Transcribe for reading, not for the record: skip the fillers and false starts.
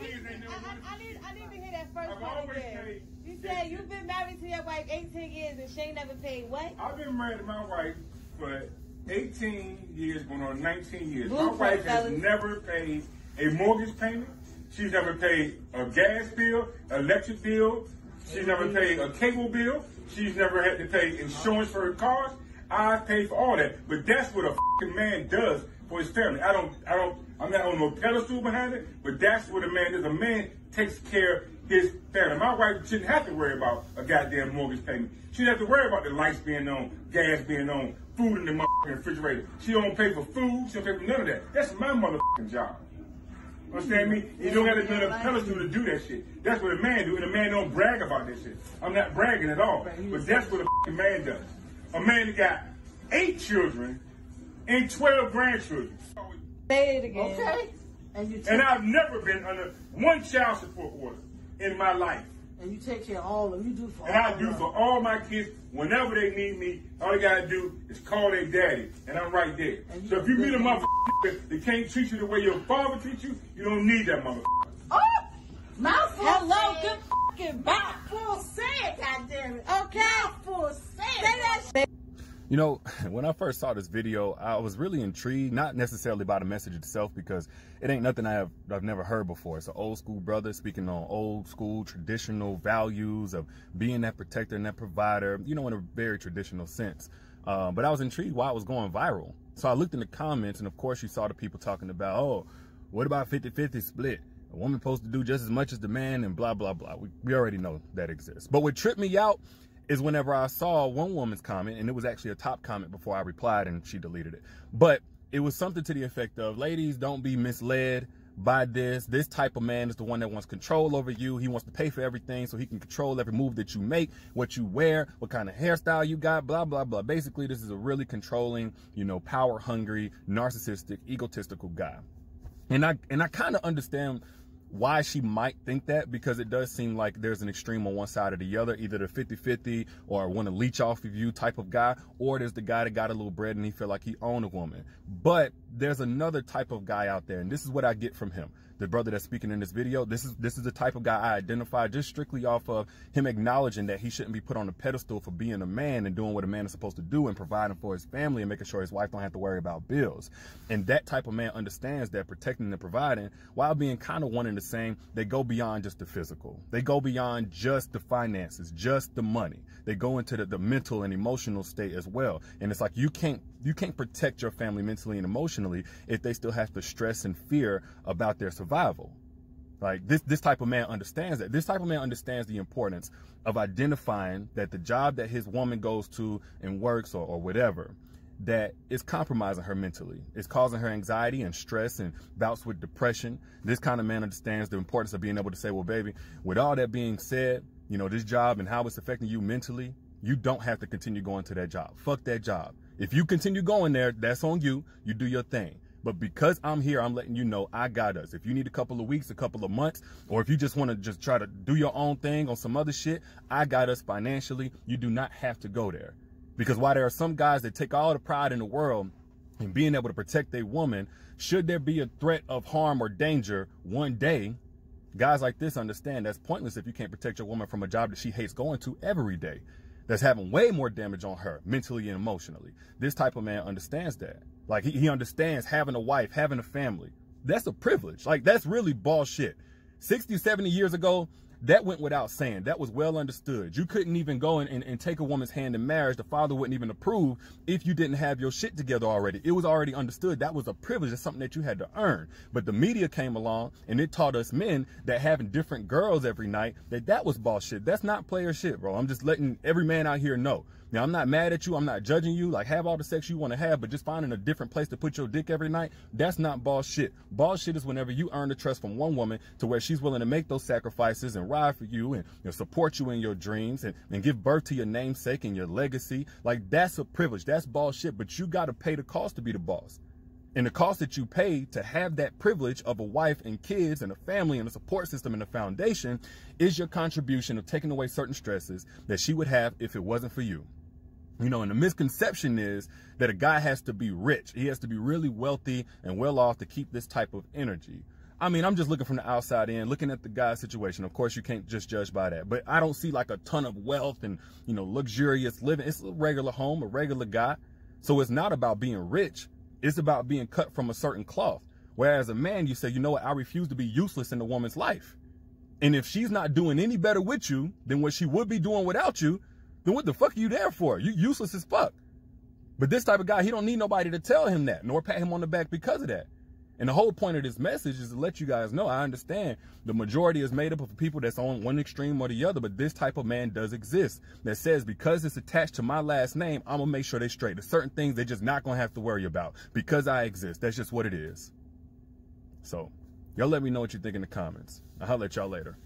I need to hear that first part again. You said you've been married to your wife 18 years and she ain't never paid what? I've been married to my wife for 18 years, going on 19 years. My wife has never paid a mortgage payment. She's never paid a gas bill, electric bill. She's never paid a cable bill. She's never had to pay insurance for her cars. I pay for all that. But that's what a fucking man does for his family. I'm not on no pedestal behind it, but that's what a man does. A man takes care of his family. My wife shouldn't have to worry about a goddamn mortgage payment. She doesn't have to worry about the lights being on, gas being on, food in the motherfucking refrigerator. She don't pay for food. She don't pay for none of that. That's my motherfucking job. Understand me? You don't have to be on a pedestal to do that shit. That's what a man do, and a man don't brag about that shit. I'm not bragging at all, but that's what a fucking man does. A man that got 8 children and 12 grandchildren. Say it again. Okay. And I've never been under one child support order in my life. And you take care of all of them. You do for all and I do for all my kids. Whenever they need me, all they gotta do is call their daddy, and I'm right there. So if you meet a motherfucker that can't treat you the way your father treats you, you don't need that motherfucker. Oh! Mouthful. Hello, good fucking mouthful said, goddammit. Okay. Mouthful said. Say that shit. You know, when I first saw this video, I was really intrigued, not necessarily by the message itself, because it ain't nothing I've never heard before. It's an old school brother speaking on old school traditional values of being that protector and that provider, you know, in a very traditional sense. But I was intrigued why it was going viral. So I looked in the comments, and of course you saw the people talking about, oh, what about 50-50 split? A woman supposed to do just as much as the man, and blah, blah, blah. We already know that exists. But what tripped me out is whenever I saw one woman's comment, and it was actually a top comment before I replied and she deleted it. But it was something to the effect of, ladies, don't be misled by this. This type of man is the one that wants control over you. He wants to pay for everything so he can control every move that you make, what you wear, what kind of hairstyle you got, blah, blah, blah. Basically, this is a really controlling, you know, power hungry, narcissistic, egotistical guy. And I kind of understand why she might think that, because it does seem like there's an extreme on one side or the other, either the 50-50 or want to leech off of you type of guy, or there's the guy that got a little bread and he feel like he own a woman. But there's another type of guy out there, and this is what I get from him. The brother that's speaking in this video, this is the type of guy I identify just strictly off of him acknowledging that he shouldn't be put on a pedestal for being a man and doing what a man is supposed to do and providing for his family and making sure his wife don't have to worry about bills. And that type of man understands that protecting and providing, while being kind of one and the same, they go beyond just the physical. They go beyond just the finances, just the money. They go into the mental and emotional state as well. And it's like you can't protect your family mentally and emotionally if they still have to stress and fear about their survival. Like this type of man understands that. This type of man understands the importance of identifying that the job that his woman goes to and works or whatever, that is compromising her mentally. It's causing her anxiety and stress and bouts with depression. This kind of man understands the importance of being able to say, well, baby, with all that being said, you know, this job and how it's affecting you mentally, you don't have to continue going to that job. Fuck that job. If you continue going there, that's on you. You do your thing. But because I'm here, I'm letting you know I got us. If you need a couple of weeks, a couple of months, or if you just want to just try to do your own thing on some other shit, I got us financially. You do not have to go there. Because while there are some guys that take all the pride in the world in being able to protect a woman, should there be a threat of harm or danger one day, guys like this understand that's pointless if you can't protect your woman from a job that she hates going to every day, that's having way more damage on her mentally and emotionally. This type of man understands that. Like he understands having a wife, having a family. That's a privilege. Like that's really bullshit. 60, 70 years ago, that went without saying. That was well understood. You couldn't even go and take a woman's hand in marriage. The father wouldn't even approve if you didn't have your shit together already. It was already understood. That was a privilege. It's something that you had to earn. But the media came along and it taught us men that having different girls every night, that was bullshit. That's not player shit, bro. I'm just letting every man out here know. Now, I'm not mad at you. I'm not judging you. Like, have all the sex you want to have, but just finding a different place to put your dick every night, that's not bullshit. Bullshit is whenever you earn the trust from one woman to where she's willing to make those sacrifices and ride for you and support you in your dreams and give birth to your namesake and your legacy. Like, that's a privilege. That's bullshit, but you got to pay the cost to be the boss. And the cost that you pay to have that privilege of a wife and kids and a family and a support system and a foundation is your contribution of taking away certain stresses that she would have if it wasn't for you. You know, and the misconception is that a guy has to be rich. He has to be really wealthy and well off to keep this type of energy. I mean, I'm just looking from the outside in, looking at the guy's situation. Of course, you can't just judge by that. But I don't see like a ton of wealth and, you know, luxurious living. It's a regular home, a regular guy. So it's not about being rich. It's about being cut from a certain cloth. Whereas a man, you say, you know what, I refuse to be useless in a woman's life. And if she's not doing any better with you than what she would be doing without you, then what the fuck are you there for? You useless as fuck. But this type of guy, he don't need nobody to tell him that, nor pat him on the back because of that. And the whole point of this message is to let you guys know, I understand the majority is made up of people that's on one extreme or the other, but this type of man does exist that says because it's attached to my last name, I'm going to make sure they're straight. There's certain things they're just not going to have to worry about because I exist. That's just what it is. So y'all let me know what you think in the comments. I'll holler at y'all later.